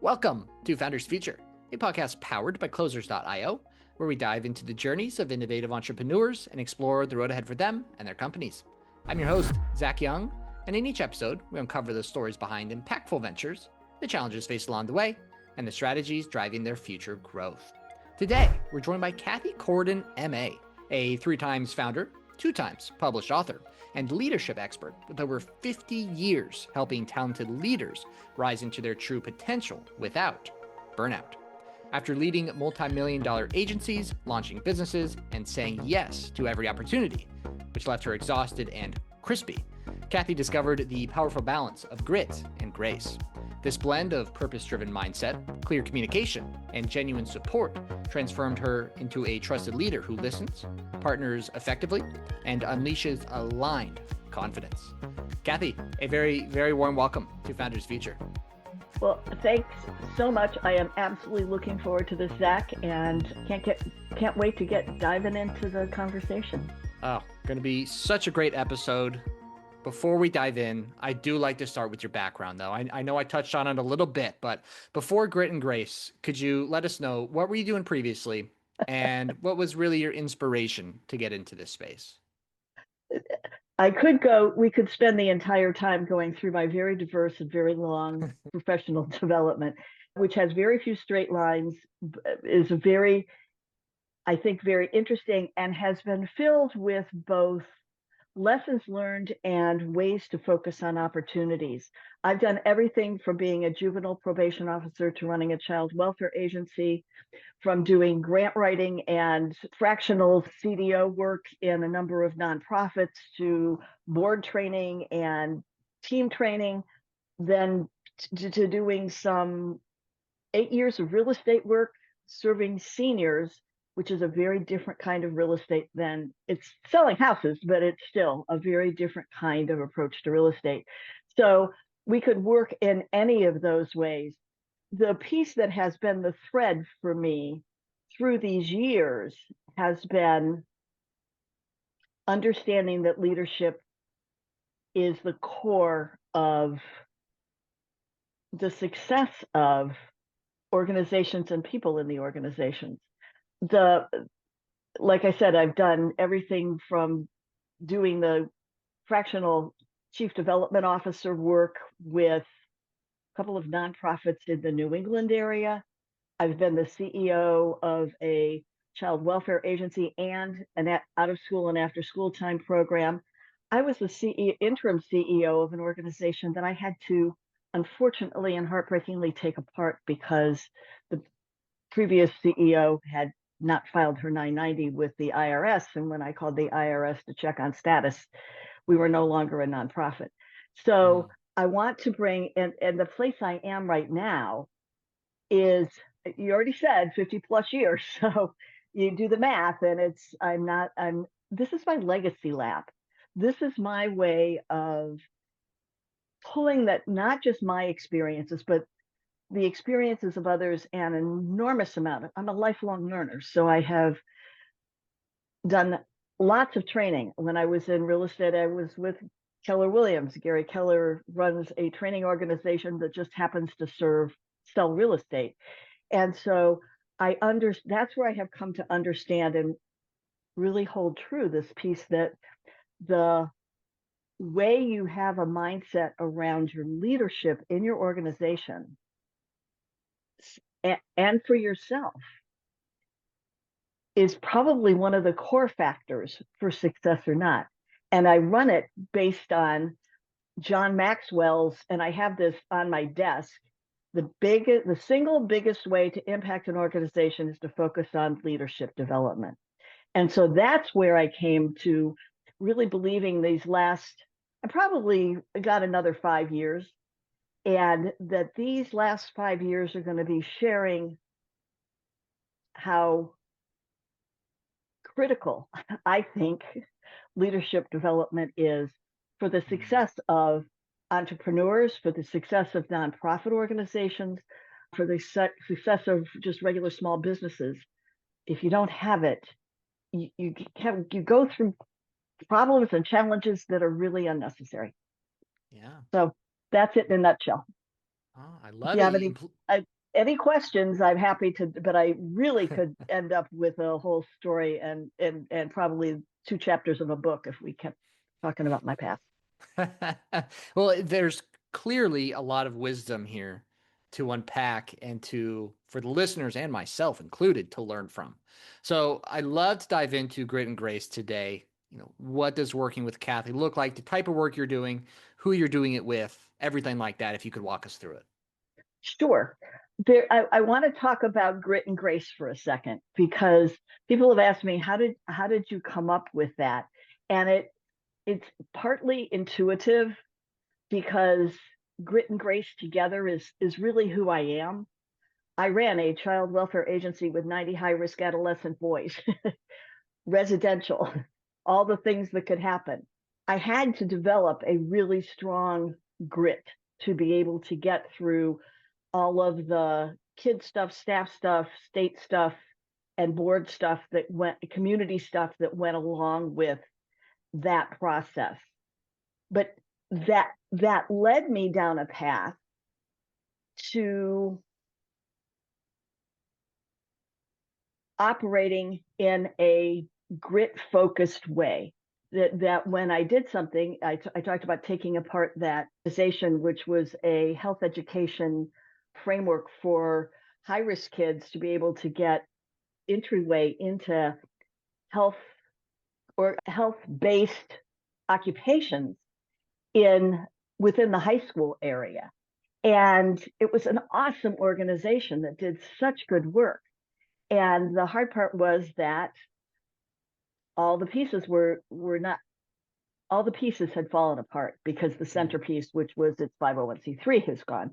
Welcome to Founders Future, a podcast powered by Closers.io, where we dive into the journeys of innovative entrepreneurs and explore the road ahead for them and their companies. I'm your host, Zach Young, and in each episode, we uncover the stories behind impactful ventures, the challenges faced along the way, and the strategies driving their future growth. Today, we're joined by Cathi Coridan, MA, a 3 times founder, 2 times published author, and leadership expert with over 50 years helping talented leaders rise into their true potential without burnout. After leading multi-million-dollar agencies, launching businesses, and saying yes to every opportunity, which left her exhausted and crispy, Cathi discovered the powerful balance of grit and grace. This blend of purpose-driven mindset, clear communication, and genuine support transformed her into a trusted leader who listens, partners effectively, and unleashes aligned confidence. Cathi, a very, very warm welcome to Founders Future. Well, thanks so much. I am absolutely looking forward to this, Zach, and can't wait to get diving into the conversation. Oh, going to be such a great episode. Before we dive in, I do like to start with your background, though. I know I touched on it a little bit, but before Grit and Grace, could you let us know what were you doing previously and what was really your inspiration to get into this space? We could spend the entire time going through my very diverse and very long professional development, which has very few straight lines, is I think, very interesting, and has been filled with both lessons learned and ways to focus on opportunities. I've done everything from being a juvenile probation officer to running a child welfare agency, from doing grant writing and fractional CDO work in a number of nonprofits to board training and team training, then to doing some 8 years of real estate work, serving seniors, which is a very different kind of real estate than it's selling houses, but it's still a very different kind of approach to real estate. So we could work in any of those ways. The piece that has been the thread for me through these years has been understanding that leadership is the core of the success of organizations and people in the organizations. Like I said, I've done everything from doing the fractional chief development officer work with a couple of nonprofits in the New England area. I've been the CEO of a child welfare agency and an out of school and after school time program. I was the interim CEO of an organization that I had to, unfortunately and heartbreakingly, take apart because the previous CEO had not filed her 990 with the IRS. And when I called the IRS to check on status, we were no longer a nonprofit. So I want to bring, and the place I am right now is, you already said 50 plus years. So you do the math, and this is my legacy lab. This is my way of pulling that, not just my experiences, but the experiences of others, and an enormous amount. I'm a lifelong learner, so I have done lots of training. When I was in real estate, I was with Keller Williams. Gary Keller runs a training organization that just happens to sell real estate. And so that's where I have come to understand and really hold true this piece, that the way you have a mindset around your leadership in your organization and for yourself is probably one of the core factors for success or not. And I run it based on John Maxwell's, and I have this on my desk, the single biggest way to impact an organization is to focus on leadership development. And so that's where I came to really believing I probably got another 5 years, and that these last 5 years are going to be sharing how critical I think leadership development is for the success of entrepreneurs, for the success of nonprofit organizations, for the success of just regular small businesses. If you don't have it, you go through problems and challenges that are really unnecessary. Yeah. So that's it in a nutshell. Oh, I love it. any questions, I'm happy to, but I really could end up with a whole story and probably 2 chapters of a book if we kept talking about my past. Well, there's clearly a lot of wisdom here to unpack and for the listeners and myself included, to learn from. So I love to dive into Grit and Grace today. What does working with Cathi look like? The type of work you're doing, who you're doing it with, everything like that. If you could walk us through it. Sure. I want to talk about Grit and Grace for a second, because people have asked me, how did you come up with that? And it's partly intuitive, because Grit and Grace together is really who I am. I ran a child welfare agency with 90 high-risk adolescent boys, residential, all the things that could happen. I had to develop a really strong grit to be able to get through all of the kid stuff, staff stuff, state stuff, and board stuff community stuff that went along with that process. But that led me down a path to operating in a grit focused way. That when I did something, I talked about taking apart that organization, which was a health education framework for high risk kids to be able to get entryway into health or health based occupations within the high school area. And it was an awesome organization that did such good work. And the hard part was that all the pieces had fallen apart, because the centerpiece, which was its 501c3, has gone.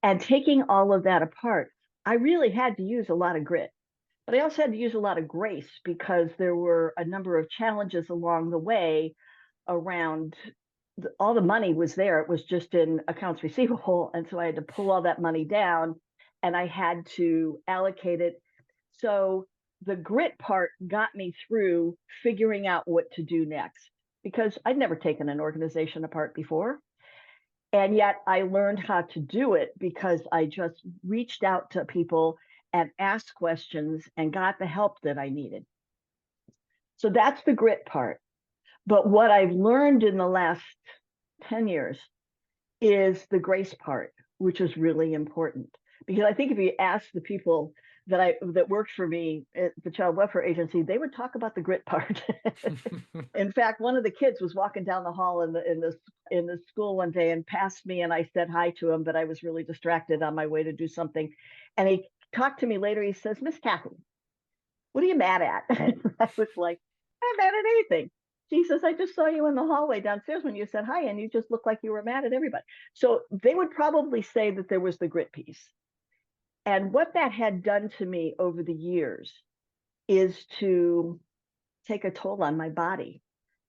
And taking all of that apart, I really had to use a lot of grit, but I also had to use a lot of grace, because there were a number of challenges along the way around all the money was there. It was just in accounts receivable. And so I had to pull all that money down, and I had to allocate it. So the grit part got me through figuring out what to do next, because I'd never taken an organization apart before. And yet I learned how to do it because I just reached out to people and asked questions and got the help that I needed. So that's the grit part. But what I've learned in the last 10 years is the grace part, which is really important. Because I think if you ask the people that worked for me at the child welfare agency, they would talk about the grit part. In fact, one of the kids was walking down the hall in the school one day and passed me, and I said hi to him, but I was really distracted on my way to do something. And he talked to me later. He says, "Miss Cathi, what are you mad at?" I was like, "I'm mad at anything." She says, "I just saw you in the hallway downstairs when you said hi, and you just looked like you were mad at everybody." So they would probably say that there was the grit piece. And what that had done to me over the years is to take a toll on my body.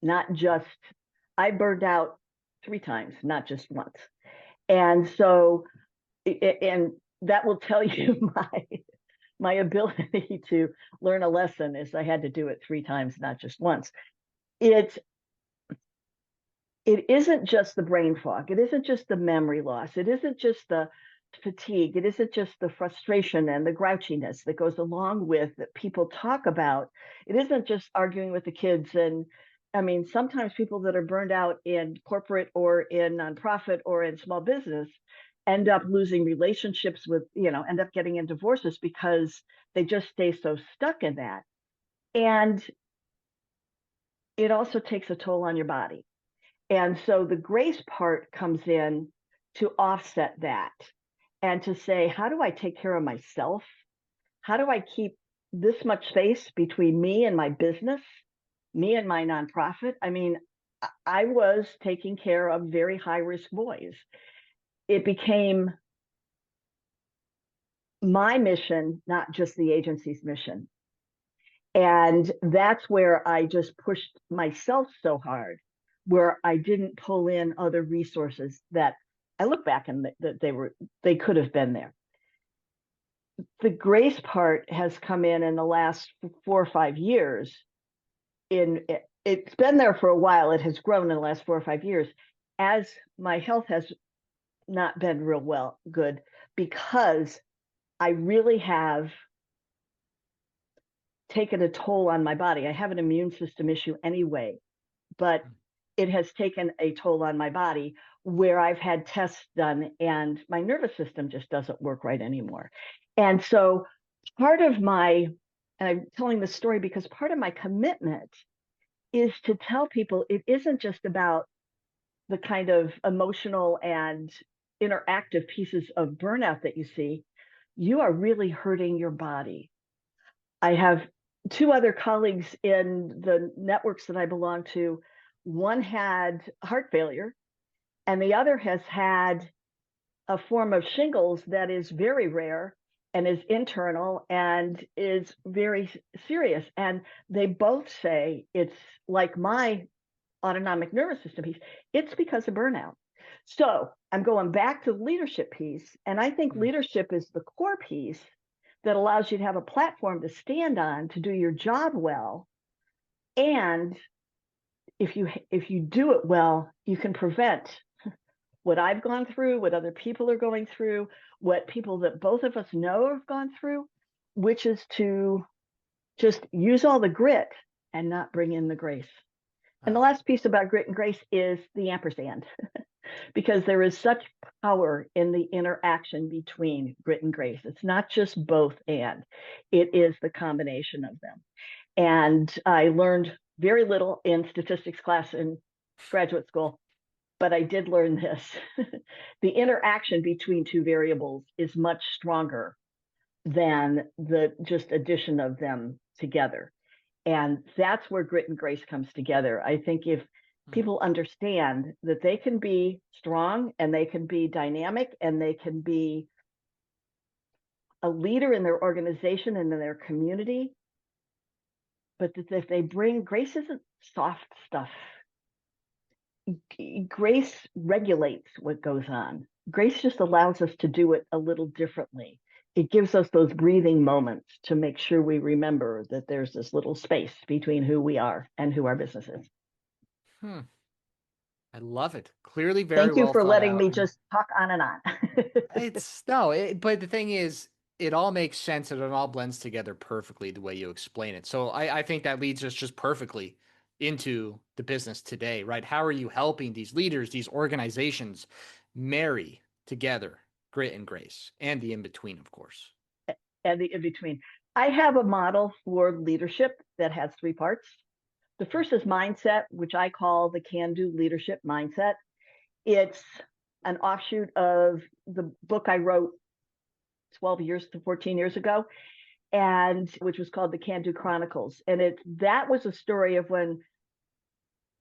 I burned out 3 times, not just once. And so, and that will tell you my ability to learn a lesson is I had to do it 3 times, not just once. It isn't just the brain fog. It isn't just the memory loss. It isn't just the fatigue. It isn't just the frustration and the grouchiness that goes along with that people talk about. It isn't just arguing with the kids. And I mean, sometimes people that are burned out in corporate or in nonprofit or in small business end up losing relationships end up getting in divorces because they just stay so stuck in that. And it also takes a toll on your body. And so the grace part comes in to offset that and to say, how do I take care of myself? How do I keep this much space between me and my business, me and my nonprofit? I mean, I was taking care of very high risk boys. It became my mission, not just the agency's mission. And that's where I just pushed myself so hard, where I didn't pull in other resources that I look back and that they could have been there. The grace part has come in the last 4 or 5 years. It's been there for a while. It has grown in the last 4 or 5 years as my health has not been real good, because I really have taken a toll on my body. I have an immune system issue anyway, but it has taken a toll on my body where I've had tests done and my nervous system just doesn't work right anymore. And so part of my, and I'm telling this story because part of my commitment is to tell people it isn't just about the kind of emotional and interactive pieces of burnout that you see. You are really hurting your body. I have two other colleagues in the networks that I belong to. One had heart failure, and the other has had a form of shingles that is very rare and is internal and is very serious. And they both say it's like my autonomic nervous system piece, it's because of burnout. So I'm going back to the leadership piece. And I think leadership is the core piece that allows you to have a platform to stand on to do your job well. And if you do it well, you can prevent what I've gone through, what other people are going through, what people that both of us know have gone through, which is to just use all the grit and not bring in the grace. And the last piece about grit and grace is the ampersand, because there is such power in the interaction between grit and grace. It's not just both and, it is the combination of them. And I learned very little in statistics class in graduate school, but I did learn this. The interaction between two variables is much stronger than the just addition of them together. And that's where grit and grace comes together. I think if people understand that they can be strong and they can be dynamic and they can be a leader in their organization and in their community, but that if they bring grace isn't soft stuff. Grace regulates what goes on. Grace just allows us to do it a little differently. It gives us those breathing moments to make sure we remember that there's this little space between who we are and who our business is. I love it. Clearly very Thank you well for thought letting out. me just talk on and on. But the thing is, it all makes sense and it all blends together perfectly the way you explain it. So I think that leads us just perfectly into the business today, right? How are you helping these leaders, these organizations marry together grit and grace and the in between, of course? And the in between. I have a model for leadership that has three parts. The first is mindset, which I call the can do leadership mindset. It's an offshoot of the book I wrote 12 years to 14 years ago, and which was called the Can Do Chronicles. And that was a story of when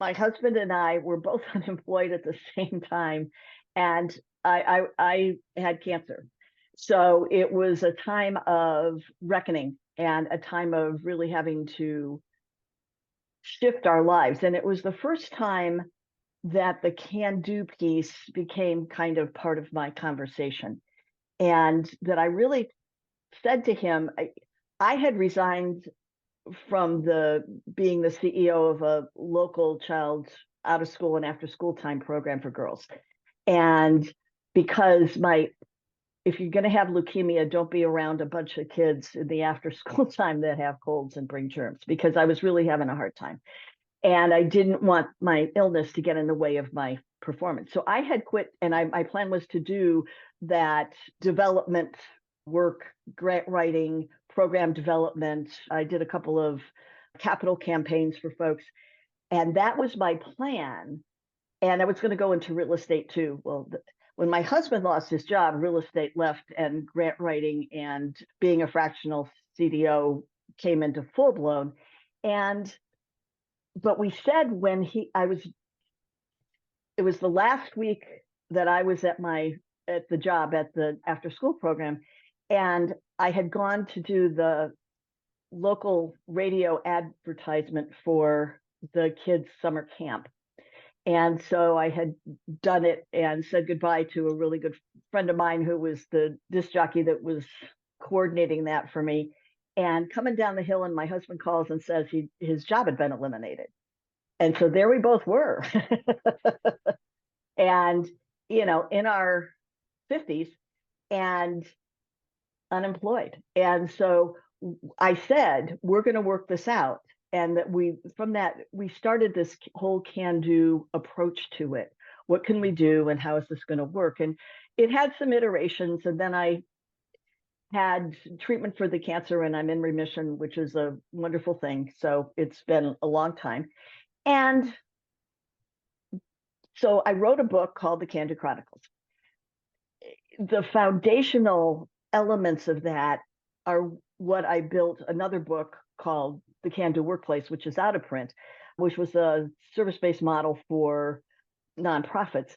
my husband and I were both unemployed at the same time, and I had cancer. So it was a time of reckoning and a time of really having to shift our lives. And it was the first time that the can do piece became kind of part of my conversation. And that I really said to him, I had resigned from being the CEO of a local child out of school and after school time program for girls. And because if you're going to have leukemia, don't be around a bunch of kids in the after school time that have colds and bring germs, because I was really having a hard time. And I didn't want my illness to get in the way of my performance. So I had quit, and my plan was to do that development work, grant writing, program development. I did a couple of capital campaigns for folks, and that was my plan. And I was going to go into real estate too. Well, when my husband lost his job, real estate left, and grant writing and being a fractional CDO came into full blown. But we said it was the last week that I was at the job at the after school program, and I had gone to do the local radio advertisement for the kids' summer camp. And so I had done it and said goodbye to a really good friend of mine who was the disc jockey that was coordinating that for me. And coming down the hill, and my husband calls and says his job had been eliminated. And so there we both were. And, in our 50s. And unemployed. And so I said, we're going to work this out. And that we started this whole can-do approach to it. What can we do and how is this going to work? And it had some iterations, and then I had treatment for the cancer and I'm in remission, which is a wonderful thing. So it's been a long time. And so I wrote a book called The Can-Do Chronicles. The foundational elements of that are what I built another book called The Can-Do Workplace, which is out of print, which was a service-based model for nonprofits.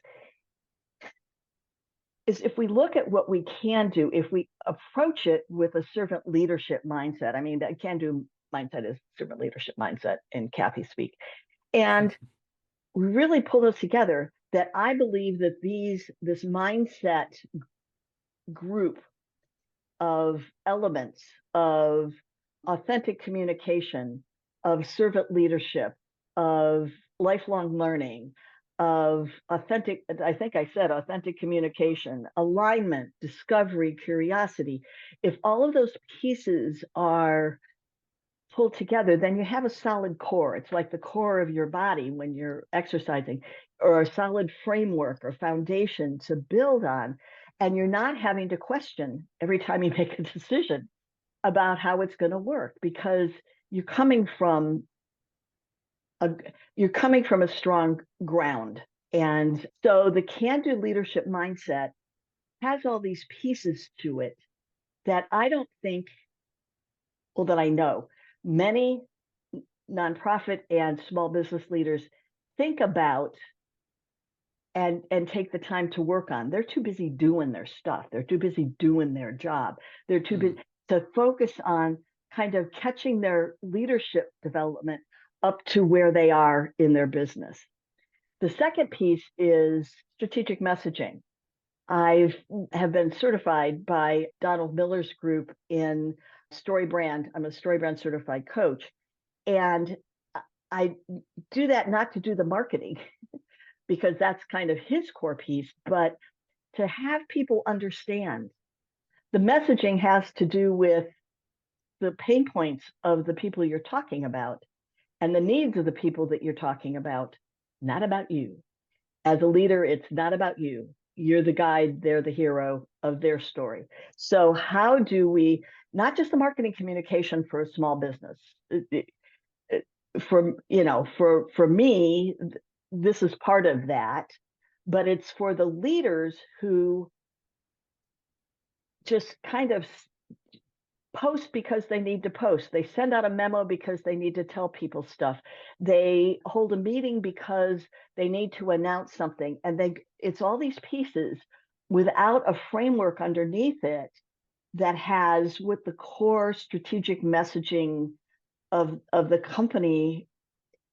Is if we look at what we can do, if we approach it with a servant leadership mindset, I mean, that can-do mindset is servant leadership mindset in Cathi speak. And we really pull those together, that I believe that this mindset group of elements of authentic communication, of servant leadership, of lifelong learning, of authentic, I think I said authentic communication, alignment, discovery, curiosity. If all of those pieces are pulled together, then you have a solid core. It's like the core of your body when you're exercising, or a solid framework or foundation to build on. And you're not having to question every time you make a decision about how it's going to work, because you're coming from a strong ground. And so the can-do leadership mindset has all these pieces to it that I don't think, well, that I know many nonprofit and small business leaders think about and take the time to work on. They're too busy doing their stuff. They're too busy doing their job. They're too busy to focus on kind of catching their leadership development up to where they are in their business. The second piece is strategic messaging. I have been certified by Donald Miller's group in StoryBrand. I'm a StoryBrand certified coach. And I do that not to do the marketing, because that's kind of his core piece, but to have people understand. The messaging has to do with the pain points of the people you're talking about and the needs of the people that you're talking about, not about you. As a leader, it's not about you. You're the guide, they're the hero of their story. So how do we, not just the marketing communication for a small business, for me, this is part of that, but it's for the leaders who just kind of post because they need to post. They send out a memo because they need to tell people stuff. They hold a meeting because they need to announce something. And it's all these pieces without a framework underneath it that has what the core strategic messaging of the company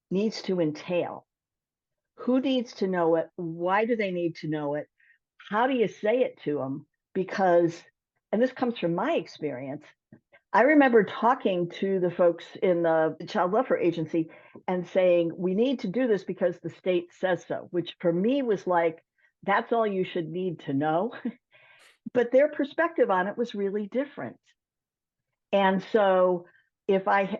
needs to entail. Who needs to know it? Why do they need to know it? How do you say it to them? Because, and this comes from my experience, I remember talking to the folks in the child welfare agency and saying, we need to do this because the state says so, which for me was like, that's all you should need to know. But their perspective on it was really different. And so I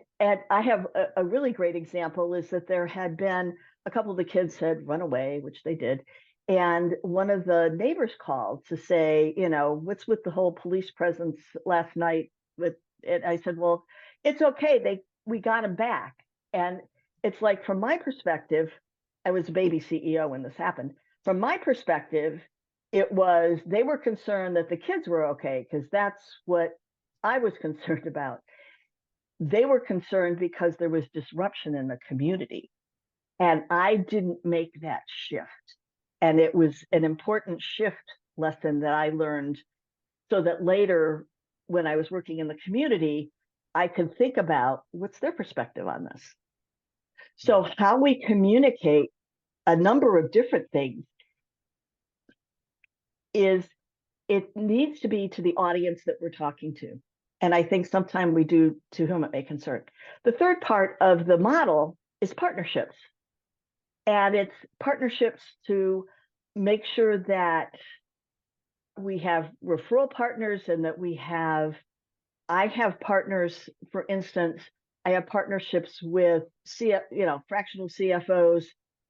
have a really great example is that there had been a couple of the kids had run away, which they did. And one of the neighbors called to say, what's with the whole police presence last night with it? I said, well, it's okay. We got him back. And it's like, from my perspective, I was a baby CEO when this happened. From my perspective, they were concerned that the kids were okay, because that's what I was concerned about. They were concerned because there was disruption in the community. And I didn't make that shift. And it was an important shift lesson that I learned, so that later, when I was working in the community, I could think about what's their perspective on this. So how we communicate a number of different things is, it needs to be to the audience that we're talking to. And I think sometimes we do to whom it may concern. The third part of the model is partnerships. And it's partnerships to make sure that we have referral partners, and that I have partners, for instance, I have partnerships with fractional CFOs,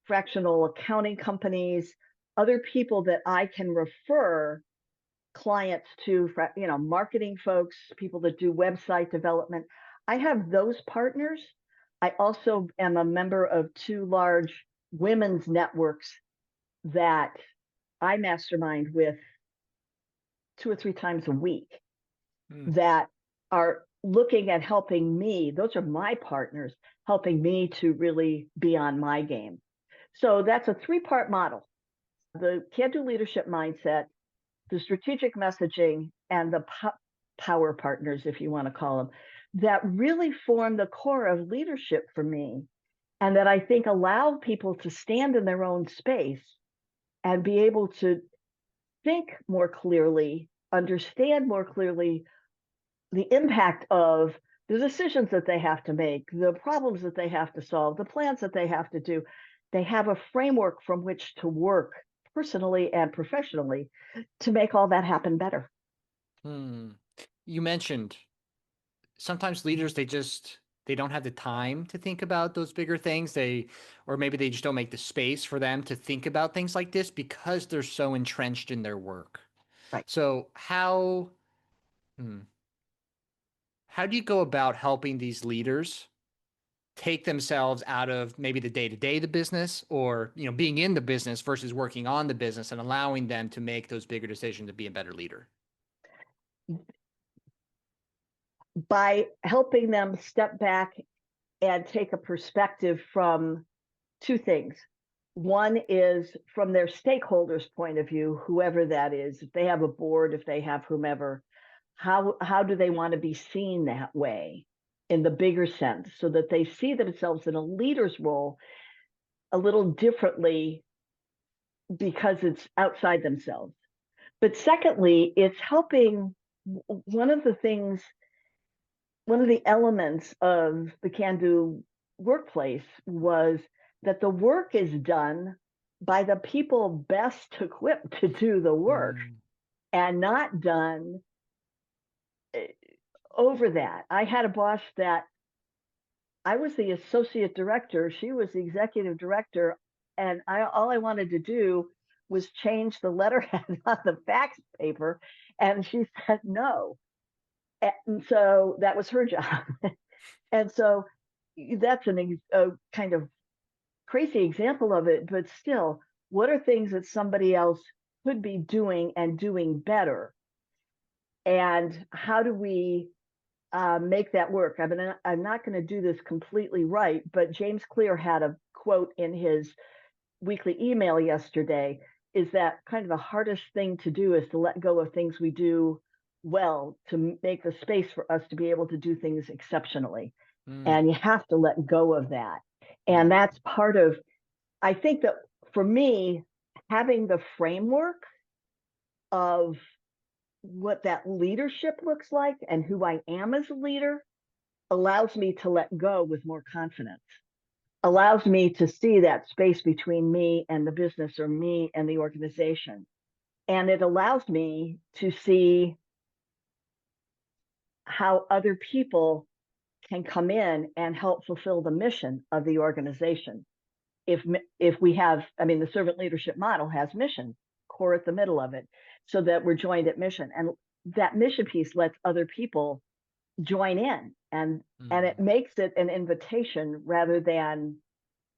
fractional accounting companies, other people that I can refer clients to, marketing folks, people that do website development. I have those partners. I also am a member of two large women's networks that I mastermind with 2 or 3 times a week that are looking at helping me. Those are my partners, helping me to really be on my game. So that's a 3-part model: the can-do leadership mindset, the strategic messaging, and the power partners, if you want to call them, that really form the core of leadership for me, and that I think allow people to stand in their own space and be able to think more clearly, understand more clearly the impact of the decisions that they have to make, the problems that they have to solve, the plans that they have to do. They have a framework from which to work personally and professionally to make all that happen better. You mentioned sometimes leaders, they don't have the time to think about those bigger things. Or maybe they just don't make the space for them to think about things like this because they're so entrenched in their work. Right. So how do you go about helping these leaders take themselves out of maybe the day-to-day of the business, or being in the business versus working on the business, and allowing them to make those bigger decisions to be a better leader? By helping them step back and take a perspective from 2 things. One is from their stakeholders' point of view, whoever that is. If they have a board, if they have whomever, how do they want to be seen that way in the bigger sense, so that they see themselves in a leader's role a little differently because it's outside themselves. But secondly, it's helping. One of the elements of the can-do workplace was that the work is done by the people best equipped to do the work, and not done over that. I had a boss that I was the associate director, she was the executive director, and all I wanted to do was change the letterhead on the fax paper, and she said no. And so that was her job. And so that's a kind of crazy example of it, but still, what are things that somebody else could be doing and doing better? And how do we make that work? I mean, I'm not going to do this completely right, but James Clear had a quote in his weekly email yesterday, is that kind of the hardest thing to do is to let go of things we do well, to make the space for us to be able to do things exceptionally. And you have to let go of that. And that's part of, I think that for me, having the framework of what that leadership looks like and who I am as a leader allows me to let go with more confidence, allows me to see that space between me and the business, or me and the organization. And it allows me to see how other people can come in and help fulfill the mission of the organization. If we have, I mean, the servant leadership model has mission, core at the middle of it, so that we're joined at mission. And that mission piece lets other people join in, and it makes it an invitation rather than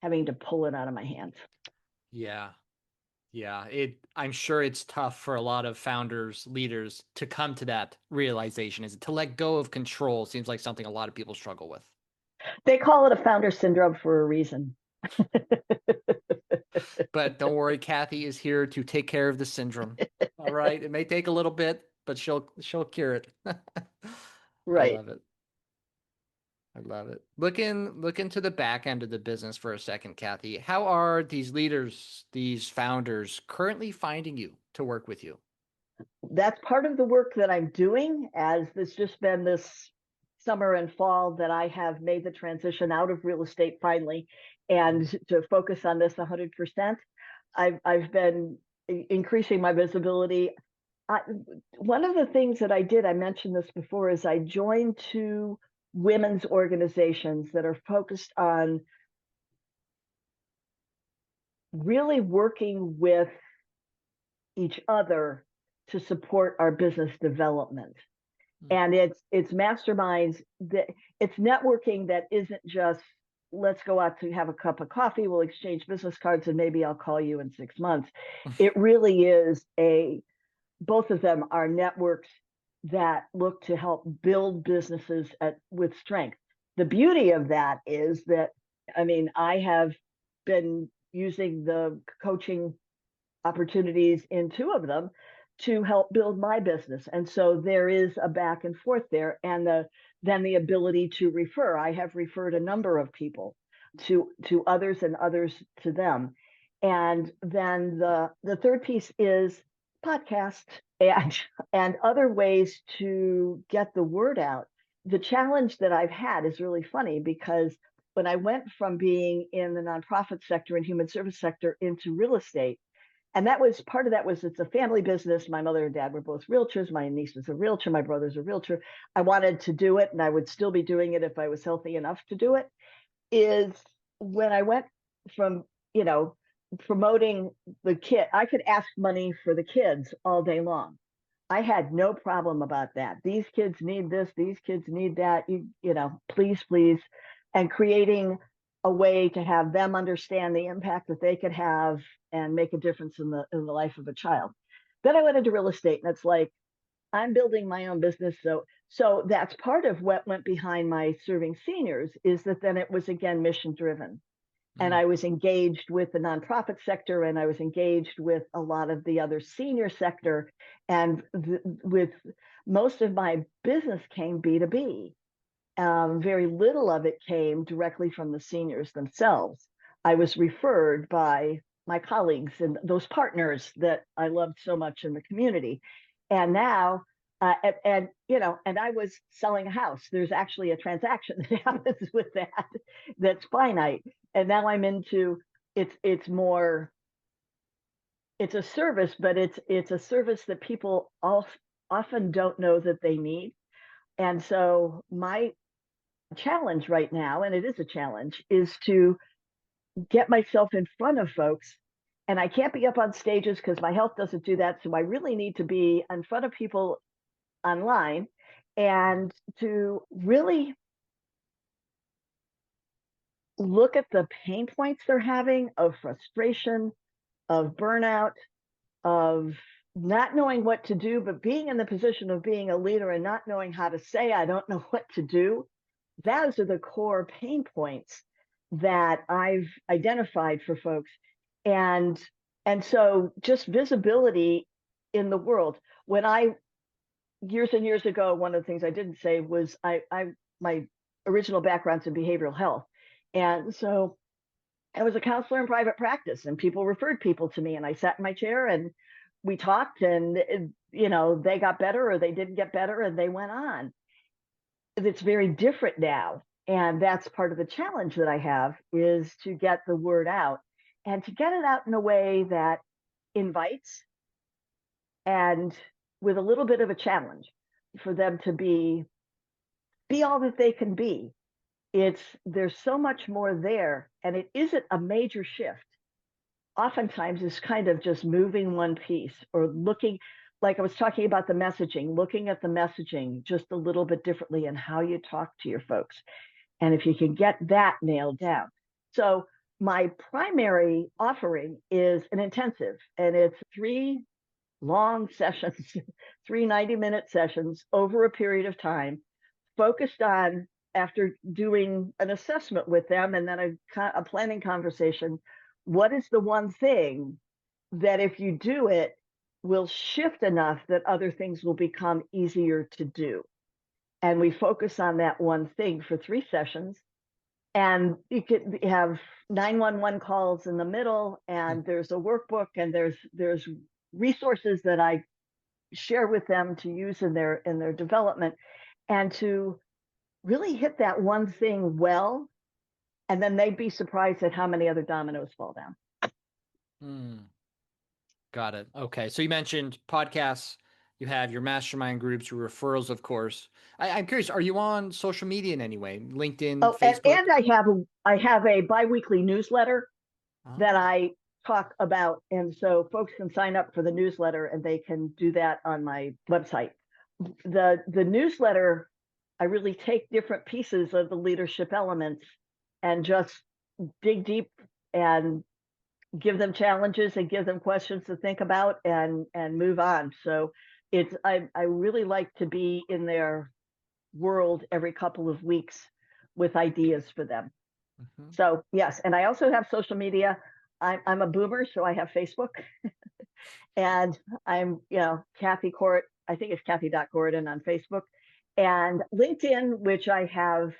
having to pull it out of my hands. Yeah. I'm sure it's tough for a lot of founders, leaders, to come to that realization. Is it to let go of control? Seems like something a lot of people struggle with. They call it a founder syndrome for a reason. But don't worry, Cathi is here to take care of the syndrome. All right. It may take a little bit, but she'll cure it. I Right. love it. I love it. Look into the back end of the business for a second, Cathi. How are these leaders, these founders, currently finding you to work with you? That's part of the work that I'm doing, as there's just been this summer and fall that I have made the transition out of real estate finally, and to focus on this 100%. I've been increasing my visibility. One of the things that I did, I mentioned this before, is I joined two women's organizations that are focused on really working with each other to support our business development. And it's masterminds that it's networking that isn't just let's go out to have a cup of coffee, we'll exchange business cards, and maybe I'll call you in 6 months. It really is both of them are networks that look to help build businesses with strength. The beauty of that is that, I mean, I have been using the coaching opportunities in two of them to help build my business. And so there is a back and forth there, and then the ability to refer. I have referred a number of people to others and others to them. And then the third piece is podcast and other ways to get the word out. The challenge that I've had is really funny because when I went from being in the nonprofit sector and human service sector into real estate, and that was part of that was it's a family business. My mother and dad were both realtors. My niece is a realtor. My brother's a realtor. I wanted to do it, and I would still be doing it if I was healthy enough to do it. Is when I went from, promoting the kid, I could ask money for the kids all day long. I had no problem about that. These kids need this, these kids need that, please, please. And creating a way to have them understand the impact that they could have and make a difference in the life of a child. Then I went into real estate, and it's like I'm building my own business. So that's part of what went behind my serving seniors, is that then it was again mission driven. And I was engaged with the nonprofit sector, and I was engaged with a lot of the other senior sector. And with most of my business came B2B. Very little of it came directly from the seniors themselves. I was referred by my colleagues and those partners that I loved so much in the community. And now, and I was selling a house. There's actually a transaction that happens with that that's finite. And now I'm into it's more, it's a service, but it's a service that people often don't know that they need. And so my challenge right now, and it is a challenge, is to get myself in front of folks. And I can't be up on stages because my health doesn't do that. So I really need to be in front of people online and to really look at the pain points they're having of frustration, of burnout, of not knowing what to do, but being in the position of being a leader and not knowing how to say, I don't know what to do. Those are the core pain points that I've identified for folks. And so just visibility in the world. When I years and years ago, one of the things I didn't say was my original background's in behavioral health. And so I was a counselor in private practice, and people referred people to me, and I sat in my chair and we talked, and they got better or they didn't get better and they went on. It's very different now. And that's part of the challenge that I have, is to get the word out and to get it out in a way that invites and with a little bit of a challenge for them to be all that they can be. There's so much more there, and it isn't a major shift. Oftentimes it's kind of just moving one piece or looking, like I was talking about the messaging, looking at the messaging just a little bit differently and how you talk to your folks. And if you can get that nailed down. So my primary offering is an intensive, and it's 3 long sessions, 3 90-minute sessions over a period of time, focused on, after doing an assessment with them and then a planning conversation, what is the one thing that if you do it will shift enough that other things will become easier to do? And we focus on that one thing for 3 sessions. And you could have 911 calls in the middle, and there's a workbook, and there's resources that I share with them to use in their development, and to really hit that one thing well, and then they'd be surprised at how many other dominoes fall down. Got it. Okay. So you mentioned podcasts, You have your mastermind groups, your referrals, of course. I'm curious, are you on social media in any way? LinkedIn, Oh, Facebook? and I have a biweekly newsletter that Oh, I talk about, and so folks can sign up for the newsletter, and they can do that on my website. The newsletter, I really take different pieces of the leadership elements and just dig deep and give them challenges and give them questions to think about and move on. So I really like to be in their world every couple of weeks with ideas for them. mhm. So yes, and I also have social media. I'm a boomer, so I have Facebook, and I'm Cathi Cort. I think it's Cathi.Coridan on Facebook, and LinkedIn, which I have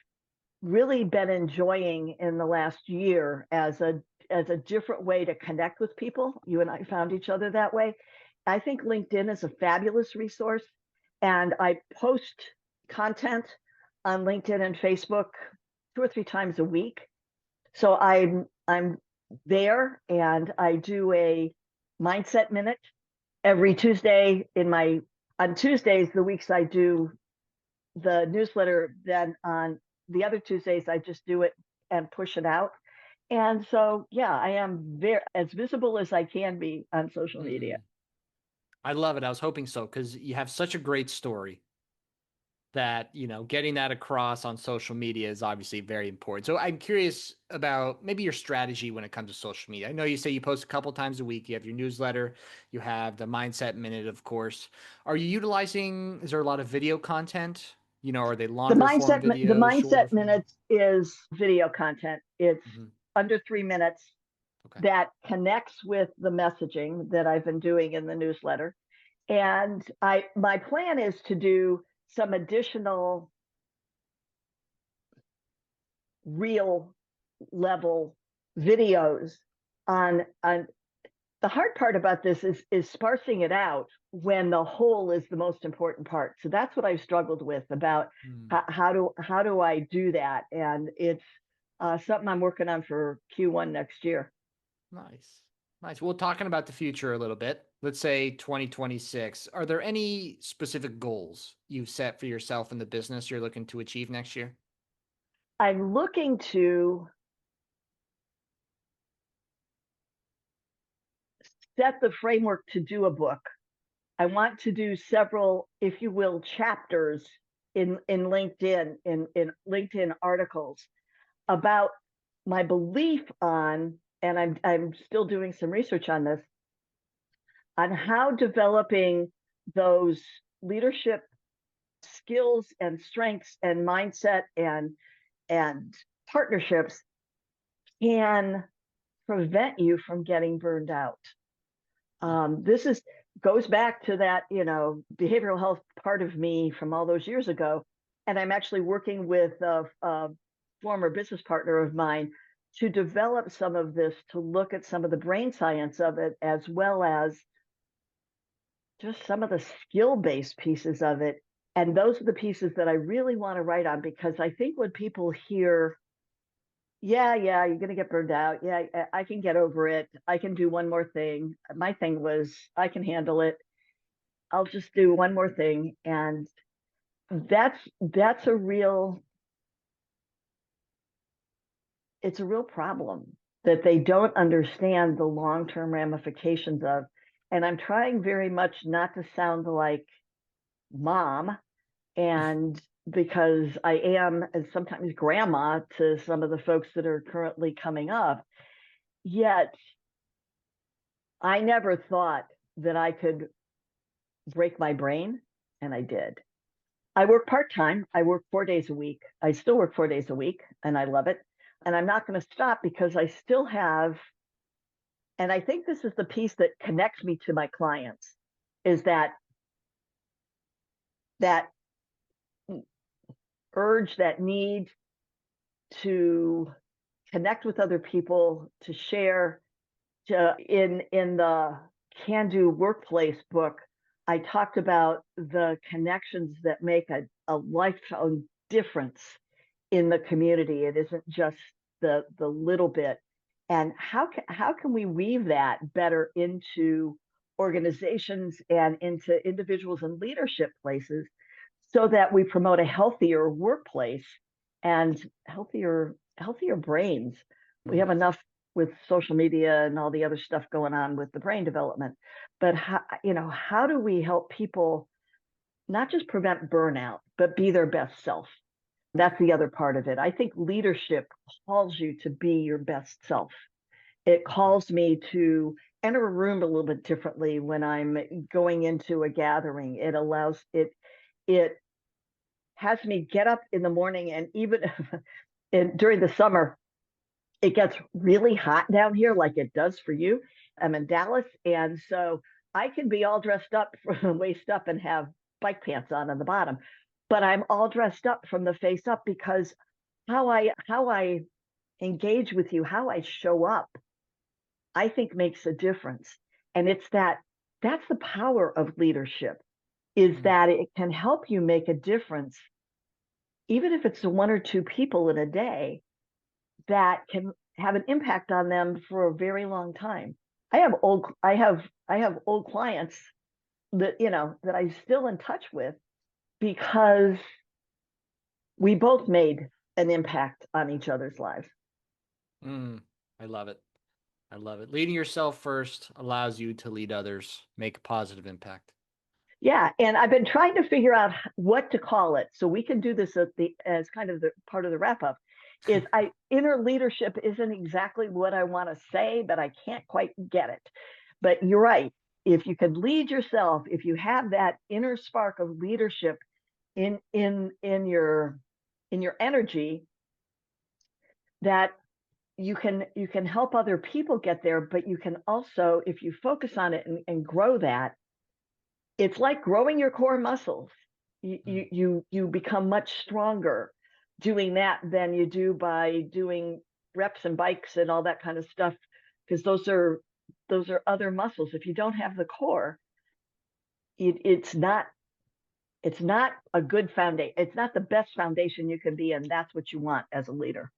really been enjoying in the last year as a different way to connect with people. You and I found each other that way. I think LinkedIn is a fabulous resource, and I post content on LinkedIn and Facebook 2 or 3 times a week. So I'm there, and I do a mindset minute every Tuesday in my on Tuesdays, the weeks I do the newsletter, then on the other Tuesdays I just do it and push it out. And so yeah, I am very as visible as I can be on social media. Mm. I love it. I was hoping so because you have such a great story that, getting that across on social media is obviously very important. So I'm curious about maybe your strategy when it comes to social media. I know you say you post a couple times a week. You have your newsletter, you have the Mindset Minute, of course. Are you utilizing, is there a lot of video content? Are they longer form The videos, shorter mindset form? minutes is video content. It's Hmm. under 3 minutes Okay. that connects with the messaging that I've been doing in the newsletter. And I my plan is to do some additional real level videos on the hard part about this is sparsing it out when the whole is the most important part. So that's what I've struggled with about Mm. how do I do that, and it's something I'm working on for Q1 next year. Nice. Nice. Well, talking about the future a little bit, let's say 2026, are there any specific goals you've set for yourself in the business you're looking to achieve next year? I'm looking to set the framework to do a book. I want to do several, if you will, chapters in LinkedIn in LinkedIn articles about my belief on, and I'm still doing some research on this, on how developing those leadership skills and strengths and mindset and partnerships can prevent you from getting burned out. Mm. This is goes back to that behavioral health part of me from all those years ago, and I'm actually working with a former business partner of mine to develop some of this, to look at some of the brain science of it, as well as just some of the skill based pieces of it. And those are the pieces that I really want to write on, because I think when people hear, yeah, you're going to get burned out. Yeah, I can get over it. I can do one more thing. My thing was, I can handle it. I'll just do one more thing. And that's it's a real problem that they don't understand the long-term ramifications of. And I'm trying very much not to sound like mom, and because I am and sometimes grandma to some of the folks that are currently coming up, yet I never thought that I could break my brain, and I did. I work part-time. I work 4 days a week. I still work 4 days a week, and I love it. And I'm not going to stop, because I still have, and I think this is the piece that connects me to my clients, is that urge, that need to connect with other people, to share. In the Can Do Workplace book, I talked about the connections that make a lifetime difference in the community. It isn't just the little bit. And how can we weave that better into organizations and into individuals in leadership places so that we promote a healthier workplace and healthier brains. We have enough with social media and all the other stuff going on with the brain development. But how do we help people not just prevent burnout, but be their best self? That's the other part of it. I think leadership calls you to be your best self. It calls me to enter a room a little bit differently when I'm going into a gathering. It has me get up in the morning, and even during the summer, it gets really hot down here, like it does for you. I'm in Dallas, and so I can be all dressed up from the waist up and have bike pants on the bottom, but I'm all dressed up from the face up because how I engage with you, how I show up, I think makes a difference. And that's the power of leadership, is that it can help you make a difference, even if it's one or two people in a day, that can have an impact on them for a very long time. I have old clients that I'm still in touch with because we both made an impact on each other's lives. I love it. I love it. Leading yourself first allows you to lead others, make a positive impact. Yeah, and I've been trying to figure out what to call it, so we can do this as kind of the part of the wrap up. Inner leadership isn't exactly what I want to say, but I can't quite get it. But you're right. If you can lead yourself, if you have that inner spark of leadership in your energy, that you can help other people get there. But you can also, if you focus on it and grow that, it's like growing your core muscles. You become much stronger doing that than you do by doing reps and bikes and all that kind of stuff, because those are other muscles. If you don't have the core, it's not a good foundation. It's not the best foundation you can be, and that's what you want as a leader.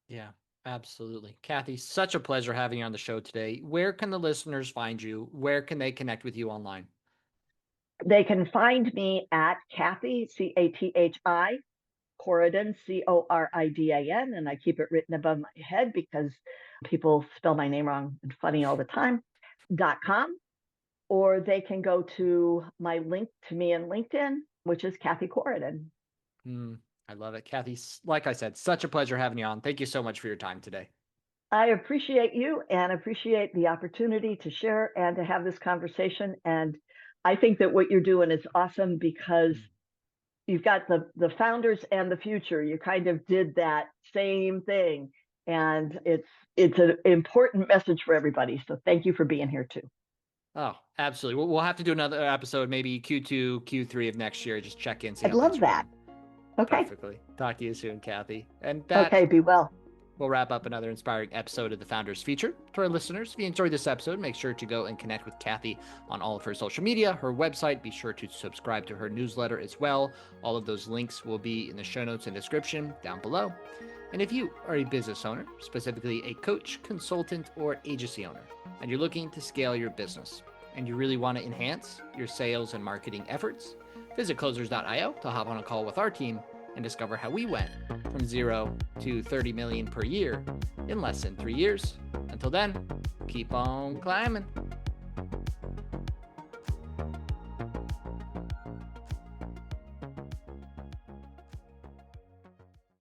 Yeah, absolutely. Cathi, such a pleasure having you on the show today. Where can the listeners find you? Where can they connect with you online? They can find me at Cathi, Cathi Coridan, Coridin, and I keep it written above my head because people spell my name wrong and funny all the time, .com, or they can go to my link to me in LinkedIn, which is Cathi Coridan. I love it. Cathi, like I said, such a pleasure having you on. Thank you so much for your time today. I appreciate you and appreciate the opportunity to share and to have this conversation. And I think that what you're doing is awesome because you've got the founders and the future. You kind of did that same thing. And it's an important message for everybody. So thank you for being here too. Oh, absolutely. We'll have to do another episode, maybe Q2, Q3 of next year. Just check in. See I'd love that. Okay. Perfectly. Talk to you soon, Cathi. And okay, be well. We'll wrap up another inspiring episode of the Founders Feature. To our listeners, if you enjoyed this episode, make sure to go and connect with Cathi on all of her social media, her website. Be sure to subscribe to her newsletter as well. All of those links will be in the show notes and description down below. And if you are a business owner, specifically a coach, consultant, or agency owner, and you're looking to scale your business, and you really want to enhance your sales and marketing efforts, visit closers.io to hop on a call with our team and discover how we went from 0 to 30 million per year in less than 3 years. Until then, keep on climbing.